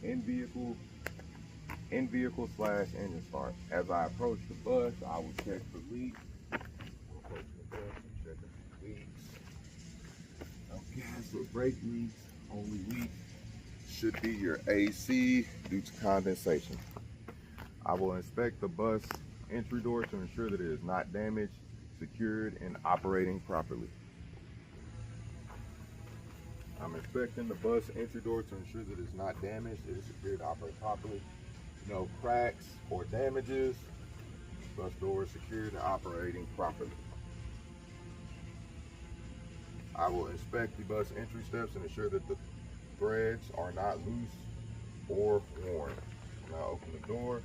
in-vehicle slash engine start. As I approach the bus, I will check for leaks. We'll approach the bus and check for leaks. No gas or brake leaks. Only leak should be your AC due to condensation. I will inspect the bus entry door to ensure that it is not damaged, secured, and operating properly. I'm inspecting the bus entry door to ensure that it's not damaged, it is secured to operate properly. No cracks or damages. Bus door is secured and operating properly. I will inspect the bus entry steps and ensure that the threads are not loose or worn. Now open the door.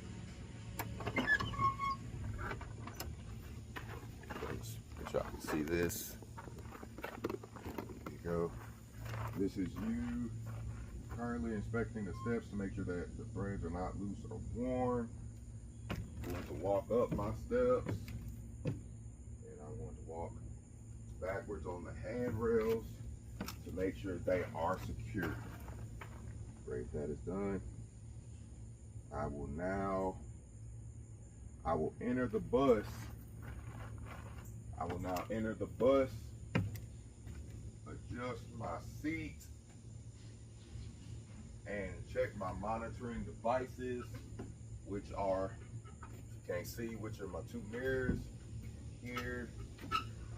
Make sure I can see this. There you go. This is you currently inspecting the steps to make sure that the threads are not loose or worn. I'm going to walk up my steps, and I'm going to walk backwards on the handrails to make sure they are secure. Great, that is done. I will enter the bus. I will now enter the bus, adjust my seat, and check my monitoring devices, which are, you can't see, which are my two mirrors here.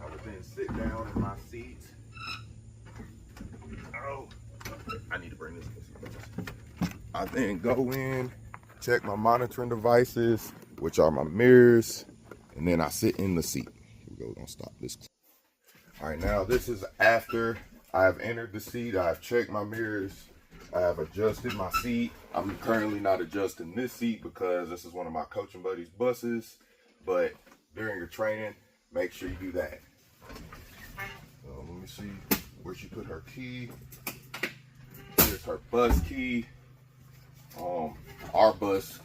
I will then sit down in my seat. Oh, I need to bring this. I then go in, check my monitoring devices, which are my mirrors, and then I sit in the seat. Here we go, we're gonna stop this. All right, now this is after I've entered the seat. I've checked my mirrors. I have adjusted my seat. I'm currently not adjusting this seat because this is one of my coaching buddies' buses, but during your training, make sure you do that. Let me see where she put her key. Here's her bus key. Our bus,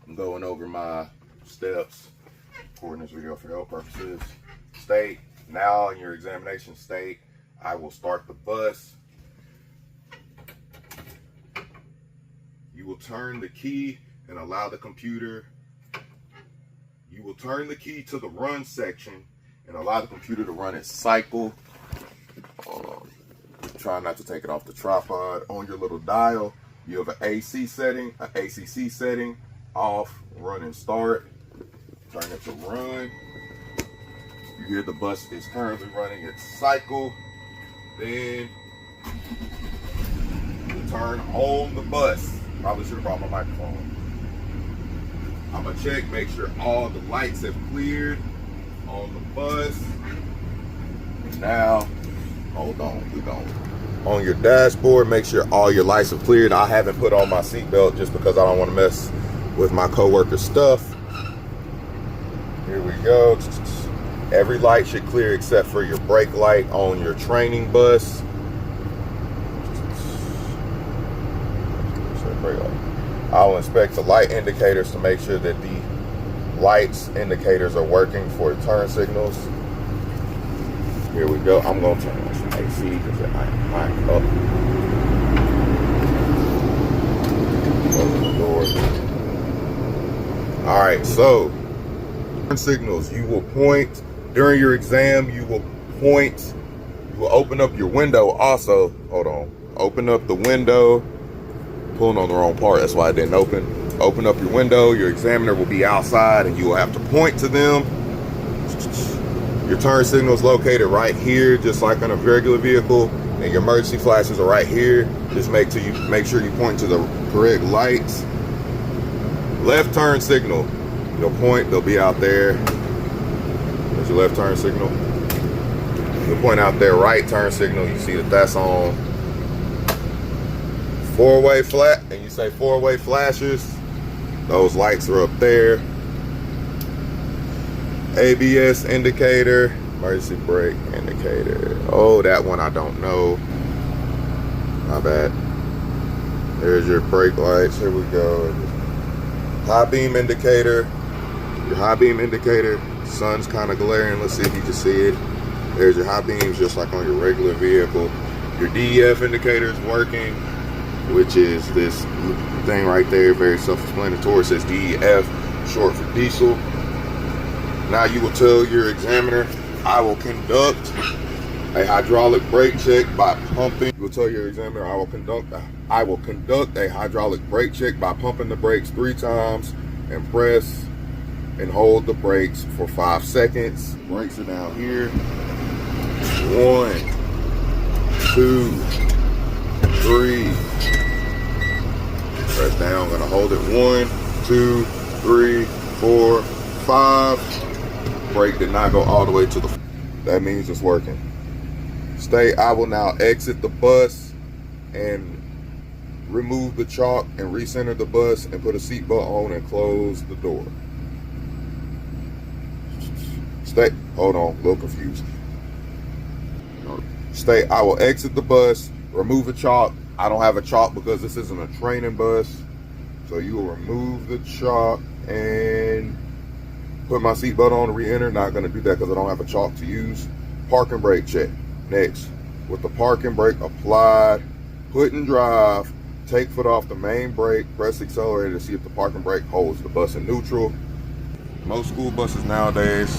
I'm going over my steps, recording this video for help purposes. State, now in your examination state, I will start the bus. You will turn the key and allow the computer. You will turn the key to the run section and allow the computer to run its cycle. Try not to take it off the tripod. On your little dial, you have an AC setting, an ACC setting, off, run and start. Turn it to run. You hear the bus is currently running its cycle. Then you turn on the bus. Probably should have brought my microphone. I'm gonna check, make sure all the lights have cleared on the bus. Now, hold on, keep going. On your dashboard, make sure all your lights are cleared. I haven't put on my seatbelt just because I don't want to mess with my coworker's stuff. Here we go. Every light should clear except for your brake light on your training bus. I'll inspect the light indicators to make sure that the lights indicators are working for turn signals. Here we go. I'm going to turn on some AC because it might up. Open the door. All right, so turn signals. You will point during your exam. You will point. You will open up your window. Also, hold on. Open up the window. Pulling on the wrong part, that's why I didn't open. Open up your window, your examiner will be outside and you will have to point to them. Your turn signal is located right here, just like on a regular vehicle, and your emergency flashes are right here. Just make sure you point to the correct lights. Left turn signal, you'll point, they'll be out there. There's your left turn signal. You'll point out there, right turn signal, you see that that's on. Four-way flat, and you say four-way flashers, those lights are up there. ABS indicator, emergency brake indicator. Oh, that one I don't know. My bad. There's your brake lights. Here we go. High beam indicator. Your high beam indicator. Sun's kind of glaring. Let's see if you can see it. There's your high beams, just like on your regular vehicle. Your DEF indicator is working. which is this thing right there, very self-explanatory. It says DEF, short for diesel. Now you will tell your examiner, I will conduct a hydraulic brake check by pumping. You will tell your examiner, I will conduct a hydraulic brake check by pumping the brakes 3 times and press and hold the brakes for 5 seconds. Brakes are down here. 1, 2, 3. Press down. I'm gonna hold it. 1, 2, 3, 4, 5. Brake did not go all the way to the. That means it's working. I will now exit the bus and remove the chalk and recenter the bus and put a seatbelt on and close the door. Hold on, a little confused. I will exit the bus, remove a chalk. I don't have a chalk because this isn't a training bus. So you will remove the chalk and put my seatbelt on and re-enter. Not gonna do that because I don't have a chalk to use. Parking brake check. Next, with the parking brake applied, put in drive, take foot off the main brake, press accelerator to see if the parking brake holds the bus in neutral. Most school buses nowadays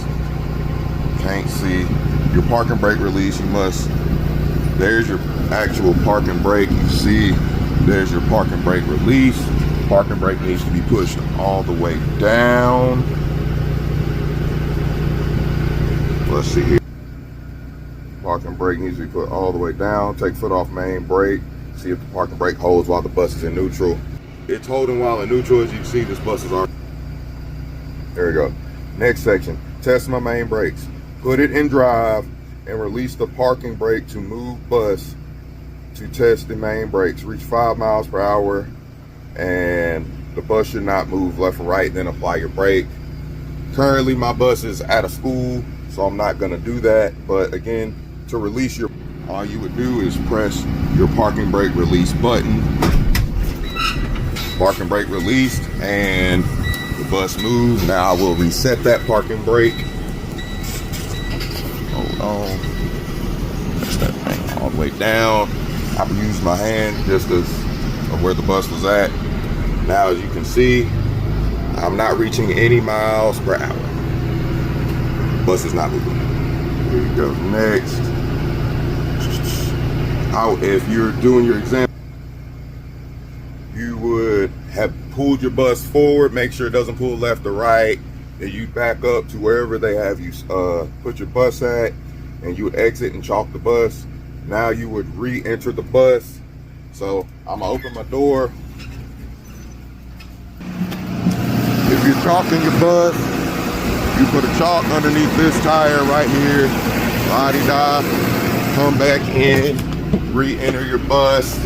can't see your parking brake release. There's your actual parking brake. You see, there's your parking brake release. Parking brake needs to be pushed all the way down. Let's see here. Parking brake needs to be put all the way down. Take foot off main brake. See if the parking brake holds while the bus is in neutral. It's holding while in neutral. As you can see, this bus is already. There we go. Next section. Test my main brakes. Put it in drive and release the parking brake to move bus to test the main brakes. Reach 5 miles per hour and the bus should not move left or right. Then apply your brake. Currently, my bus is at a school, so I'm not going to do that. But again, to release your, all you would do is press your parking brake release button. Parking brake released and the bus moved. Now I will reset that parking brake. Hold on. Press that thing all the way down. I used my hand just as of where the bus was at. Now as you can see, I'm not reaching any miles per hour. Bus is not moving. Here you go. Next. If you're doing your exam, you would have pulled your bus forward, make sure it doesn't pull left or right, and you back up to wherever they have you put your bus at, and you would exit and chalk the bus. Now you would re-enter the bus. So I'm gonna open my door. If you're chalking your bus, you put a chalk underneath this tire right here, la-di-da, come back in, re-enter your bus.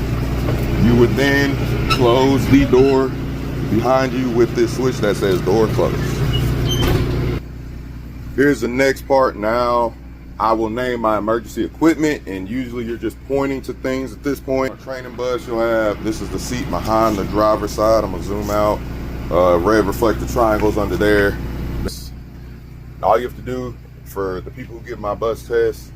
You would then close the door behind you with this switch that says door closed. Here's the next part. Now I will name my emergency equipment, and usually you're just pointing to things at this point. A training bus, you'll have, this is the seat behind the driver's side. I'm gonna zoom out. Red reflective triangles under there. All you have to do for the people who give my bus test,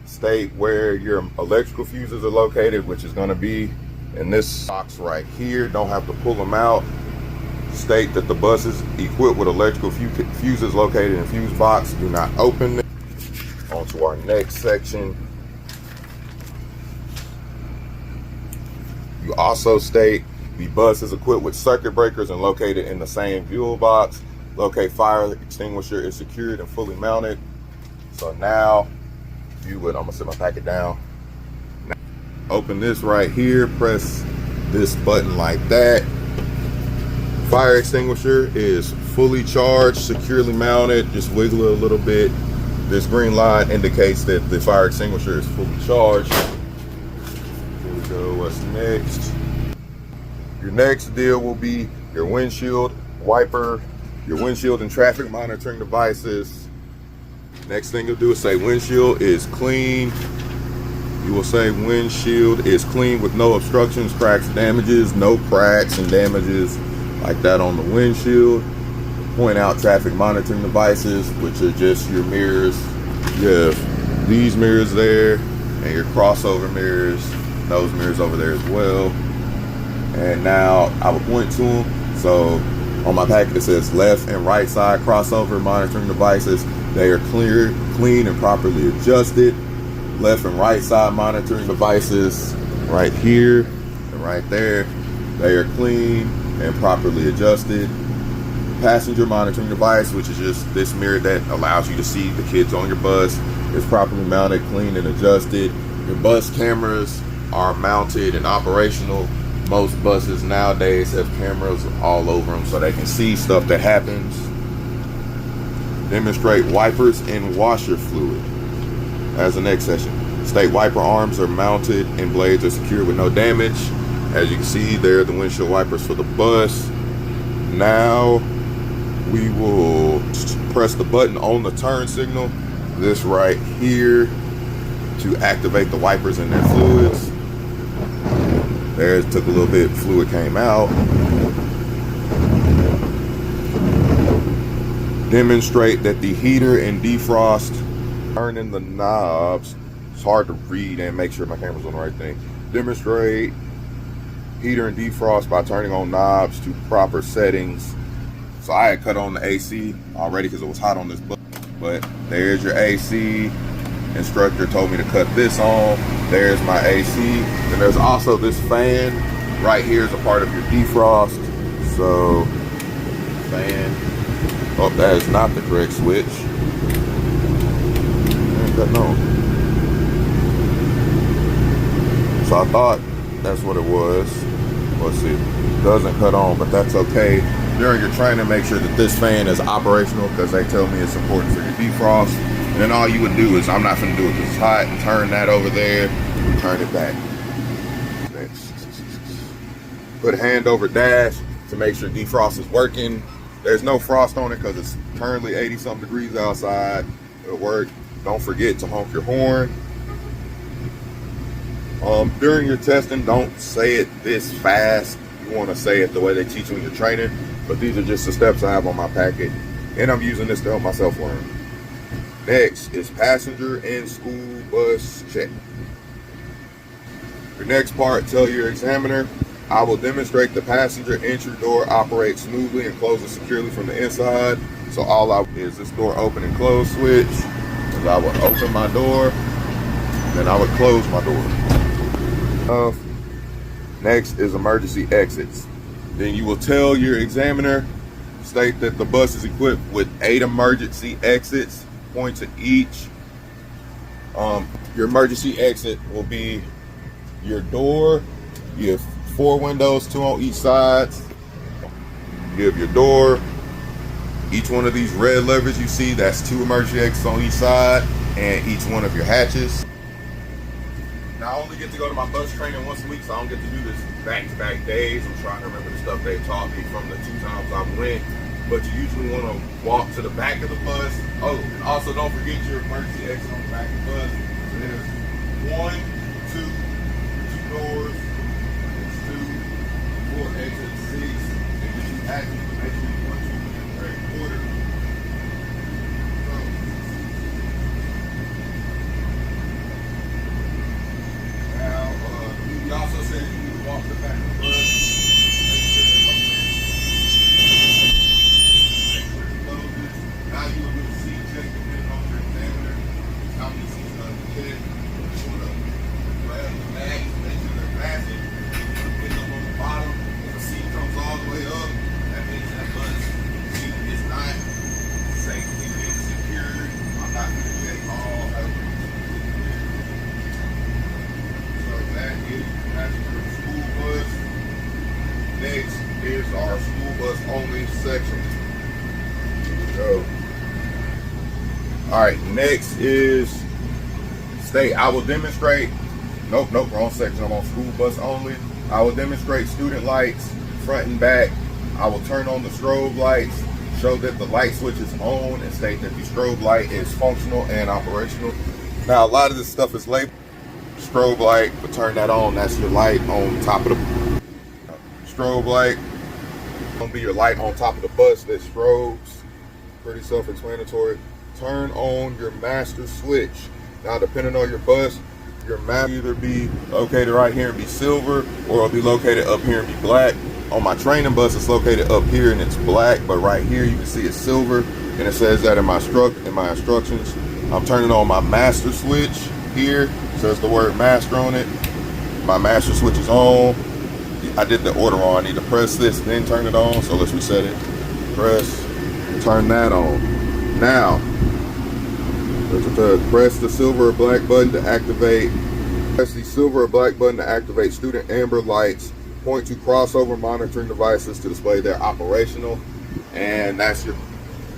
state where your electrical fuses are located, which is going to be in this box right here. Don't have to pull them out. State that the bus is equipped with electrical fuses located in fuse box. Do not open it. On to our next section. You also state the bus is equipped with circuit breakers and located in the same fuel box. Locate fire extinguisher is secured and fully mounted. So now you would, I'm gonna set my packet down. Now, open this right here, press this button like that. Fire extinguisher is fully charged, securely mounted. Just wiggle it a little bit. This green line indicates that the fire extinguisher is fully charged. Here we go, what's next? Your next deal will be your windshield wiper, your windshield and traffic monitoring devices. Next thing you'll do is say windshield is clean. You will say windshield is clean with no obstructions, cracks, damages, no cracks and damages like that on the windshield. Point out traffic monitoring devices, which are just your mirrors. You have these mirrors there and your crossover mirrors, those mirrors over there as well. And now I will point to them. So on my packet it says left and right side crossover monitoring devices. They are clean and properly adjusted. Left and right side monitoring devices right here and right there. They are clean and properly adjusted. Passenger monitoring device, which is just this mirror that allows you to see the kids on your bus, is properly mounted, clean and adjusted. Your bus cameras are mounted and operational. Most buses nowadays have cameras all over them so they can see stuff that happens. Demonstrate wipers and washer fluid. As the next session. State wiper arms are mounted and blades are secured with no damage. As you can see, they're the windshield wipers for the bus. Now we will press the button on the turn signal, this right here, to activate the wipers and their fluids. There, it took a little bit, fluid came out. Demonstrate that the heater and defrost, turning the knobs. It's hard to read and make sure my camera's on the right thing. Demonstrate heater and defrost by turning on knobs to proper settings. So I had cut on the AC already because it was hot on this bus. But there's your AC. Instructor told me to cut this on. There's my AC. And there's also this fan right here is a part of your defrost. So fan. Oh, that is not the correct switch. No. So I thought that's what it was. Let's see. It doesn't cut on, but that's okay. During your training, make sure that this fan is operational because they tell me it's important for your defrost. And then all you would do is, I'm not gonna do it because it's hot, turn that over there, turn it back. Next. Put a hand over dash to make sure defrost is working. There's no frost on it because it's currently 80-something degrees outside. It'll work. Don't forget to honk your horn. During your testing, don't say it this fast. You want to say it the way they teach you in your training. But these are just the steps I have on my packet. And I'm using this to help myself learn. Next is passenger and school bus check. Your next part, tell your examiner, I will demonstrate the passenger entry door operates smoothly and closes securely from the inside. So all I is this door open and close switch. Because I would open my door, then I would close my door. Next is emergency exits. Then you will tell your examiner, state that the bus is equipped with 8 emergency exits, point to each. Your emergency exit will be your door. You have 4 windows, 2 on each side. You have your door. Each one of these red levers you see, that's 2 emergency exits on each side, and each one of your hatches. Now I only get to go to my bus training once a week, so I don't get to do this back-to-back days. I'm trying to remember the stuff they taught me from the 2 times I went. But you usually want to walk to the back of the bus. Oh, and also don't forget your emergency exit on the back of the bus. So there's 1, 2 doors, there's 2, 4 exits, 6, and just you hatches to make sure you punch them in the correct order. He also says you need to walk to the back of the bus. Make sure it closes. Now you will do a seat check depending on your examiner. How many seats are you get? You want to grab the bags, make sure they're fastened. Pick up on the bottom. If the seat comes all the way up, that means that bus seat is not safely being secured. I'm not going to check all of it. That is passenger school bus. Next is our school bus only section. Here we go. Alright, next is state. I will demonstrate. Nope, wrong section. I'm on school bus only. I will demonstrate student lights front and back. I will turn on the strobe lights, show that the light switch is on, and state that the strobe light is functional and operational. Now, a lot of this stuff is labeled. Strobe light, but turn that on. That's your light on top of the strobe light. Gonna be your light on top of the bus that strobes. Pretty self-explanatory. Turn on your master switch. Now, depending on your bus, Your map will either be located right here and be silver, or it'll be located up here and be black. On my training bus, it's located up here and it's black, but right here you can see it's silver, and it says that in my instructions. I'm turning on my master switch here. It says the word master on it. My master switch is on. I did the order wrong. I need to press this, then turn it on. So let's reset it. Press, turn that on. Now, press the silver or black button to activate. Press the silver or black button to activate student amber lights. Point to crossover monitoring devices to display their operational. And that's your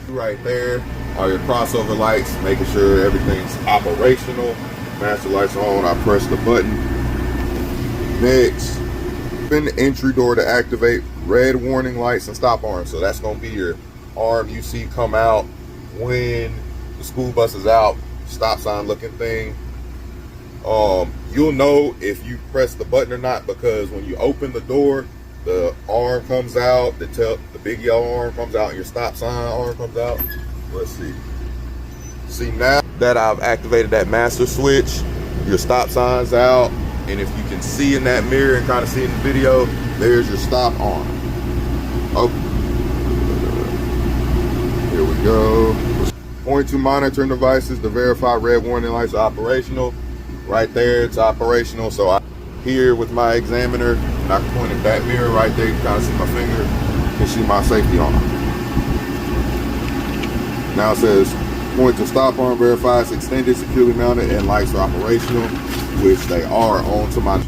right there. All your crossover lights, making sure everything's operational. Master lights on. I press the button. Next, open the entry door to activate red warning lights and stop arms. So that's going to be your arm you see come out when the school bus is out, stop sign looking thing. You'll know if you press the button or not, because when you open the door, the arm comes out, the big yellow arm comes out, and your stop sign arm comes out. Let's see. See, now that I've activated that master switch, your stop sign's out, and if you can see in that mirror and kind of see in the video, there's your stop arm. Oh, here we go. Point to monitoring devices to verify red warning lights are operational. Right there, it's operational. So I here with my examiner, and I can point at that mirror right there. You can kind of see my finger, you can see my safety arm. Now it says point to stop arm verifies extended, securely mounted, and lights are operational, which they are. On to my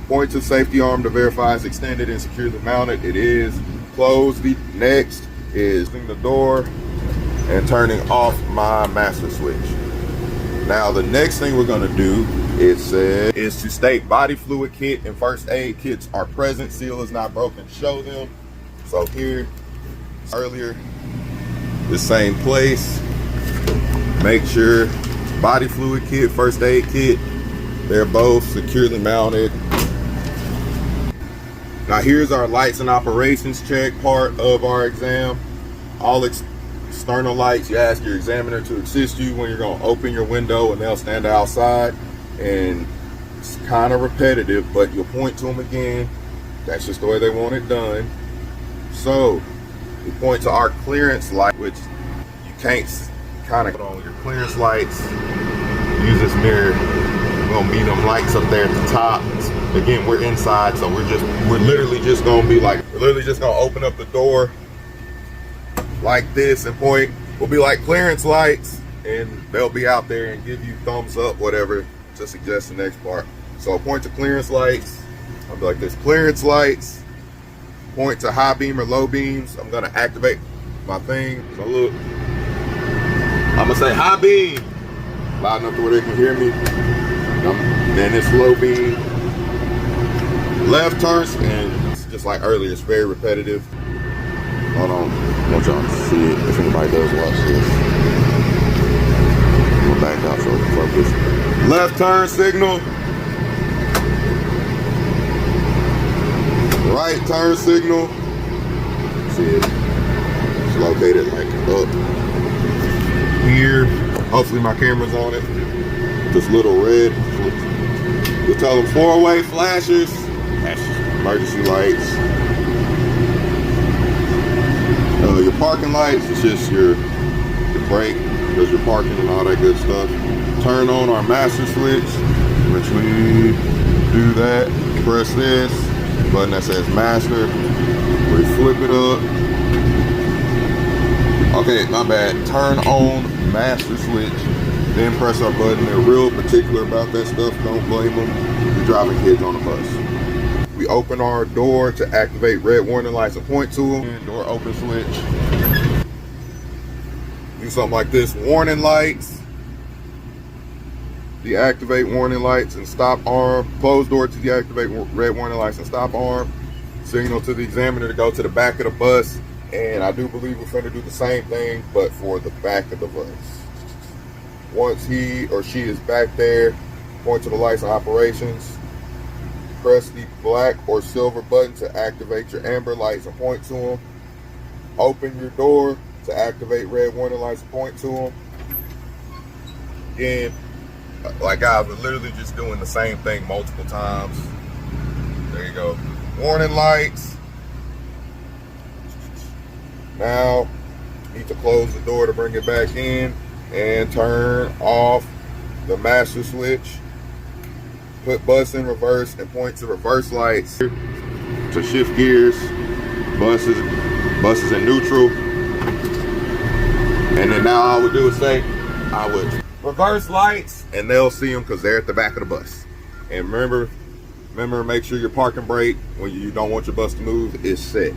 point to safety arm to verify it's extended and securely mounted. It is. Close. The next is the door and turning off my master switch. Now the next thing we're gonna do is to state body fluid kit and first aid kits are present. Seal is not broken. Show them. So here, earlier, the same place. Make sure body fluid kit, first aid kit, they're both securely mounted. Now here's our lights and operations check part of our exam. All external lights, you ask your examiner to assist you when you're going to open your window, and they'll stand outside, and it's kind of repetitive, but you'll point to them again. That's just the way they want it done. So we point to our clearance light, which you can't kind of on your clearance lights. Use this mirror. We're gonna be them lights up there at the top. Again, we're inside, so we're literally just gonna open up the door like this and point. We'll be like clearance lights, and they'll be out there and give you thumbs up, whatever, to suggest the next part. So point to clearance lights. I'll be like this, clearance lights. Point to high beam or low beams. I'm gonna activate my thing. So look, I'm gonna say high beam, loud enough to where they can hear me. Then it's low beam, left turns, and it's just like earlier, it's very repetitive. Hold on, I want y'all to see it if anybody does watch this. I'm gonna back out so I can focus. Left turn signal, right turn signal. See it? It's located like up here. Hopefully my camera's on it. This little red. We'll tell them four-way flashers. Emergency lights. Your parking lights, it's just your brake, because you're parking and all that good stuff. Turn on our master switch, which we do that. Press this button that says master. We flip it up. Okay, my bad. Turn on master switch, then press our button. They're real particular about that stuff. Don't blame them. You're driving kids on the bus. We open our door to activate red warning lights and point to them. Door open switch. Do something like this. Warning lights. Deactivate warning lights and stop arm. Close door to deactivate red warning lights and stop arm. Signal to the examiner to go to the back of the bus. And I do believe we're going to do the same thing, but for the back of the bus. Once he or she is back there, point to the lights and operations. Press the black or silver button to activate your amber lights and point to them. Open your door to activate red warning lights and point to them. Again, Like guys, we're literally just doing the same thing multiple times. There you go. Warning lights. Now, need to close the door to bring it back in and turn off the master switch. Put bus in reverse and point to reverse lights to shift gears. Bus is in neutral. And then now all I would do is say, I would reverse lights, and they'll see them because they're at the back of the bus. And remember, make sure your parking brake, when you don't want your bus to move, is set.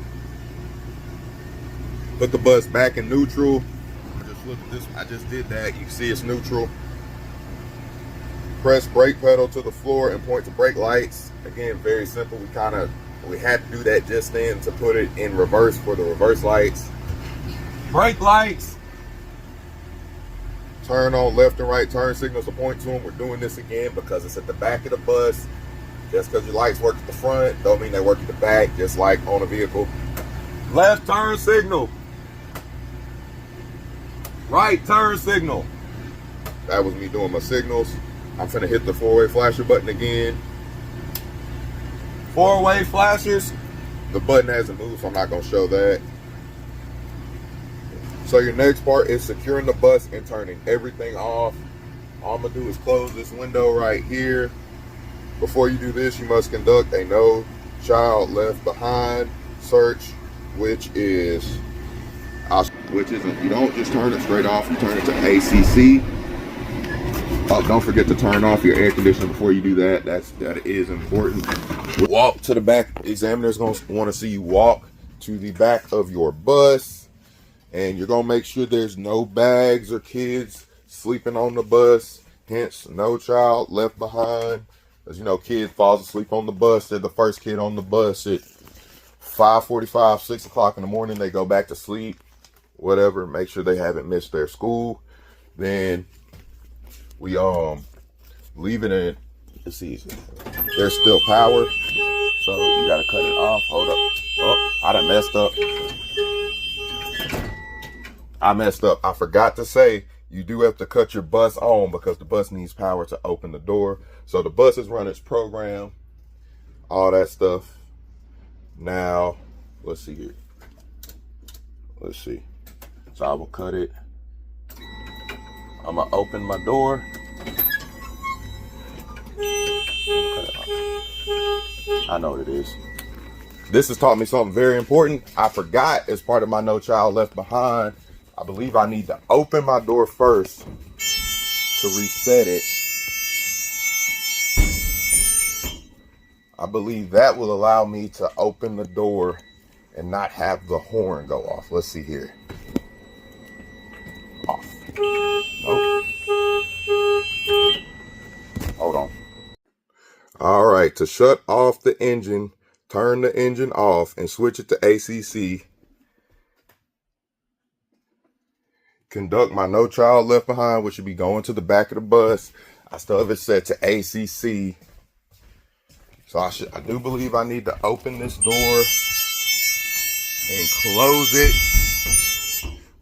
Put the bus back in neutral. Just look at this. I just did that. You can see it's neutral. Press brake pedal to the floor and point to brake lights. Again, very simple. We had to do that just then to put it in reverse for the reverse lights. Brake lights. Turn on left and right turn signals to point to them. We're doing this again because it's at the back of the bus. Just because your lights work at the front don't mean they work at the back, just like on a vehicle. Left turn signal. Right turn signal. That was me doing my signals. I'm finna hit the four-way flasher button again. Four-way flashers. The button hasn't moved, so I'm not gonna show that. So your next part is securing the bus and turning everything off. All I'm gonna do is close this window right here. Before you do this, you must conduct a no child left behind search, which isn't, you don't just turn it straight off, you turn it to ACC. Oh, don't forget to turn off your air conditioner before you do that. That is important. Walk to the back. Examiner's gonna want to see you walk to the back of your bus, and you're gonna make sure there's no bags or kids sleeping on the bus. Hence, no child left behind. As you know, kid falls asleep on the bus. They're the first kid on the bus at 5:45, 6 o'clock in the morning. They go back to sleep, whatever. Make sure they haven't missed their school. Then we leave it in. Let's see, there's still power, so you gotta cut it off. Hold up. Oh, I done messed up. I messed up. I forgot to say you do have to cut your bus on because the bus needs power to open the door. So the bus is running its program, all that stuff. Now, let's see here. Let's see. So I will cut it. I'm gonna open my door. I know what it is. This has taught me something very important. I forgot as part of my no child left behind. I believe I need to open my door first to reset it. I believe that will allow me to open the door and not have the horn go off. Let's see here. Off. Nope. Hold on. All right, to shut off the engine, turn the engine off and switch it to ACC. Conduct my no child left behind, which should be going to the back of the bus. I still have it set to ACC. So I do believe I need to open this door and close it.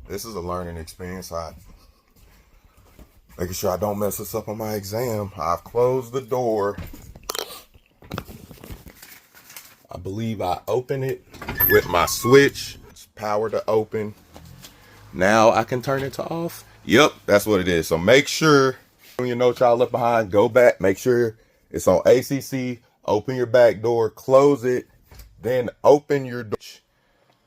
This is a learning experience. Making sure I don't mess this up on my exam. I've closed the door. I believe I open it with my switch. It's power to open. Now I can turn it to off. Yep, that's what it is. So make sure when your no child left behind, go back, make sure it's on ACC, open your back door, close it, then open your door,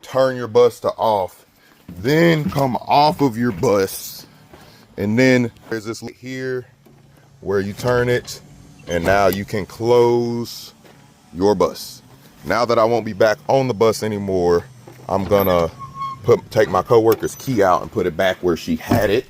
turn your bus to off, then come off of your bus. And then there's this here where you turn it, and now you can close your bus. Now that I won't be back on the bus anymore, I'm gonna take my coworker's key out and put it back where she had it.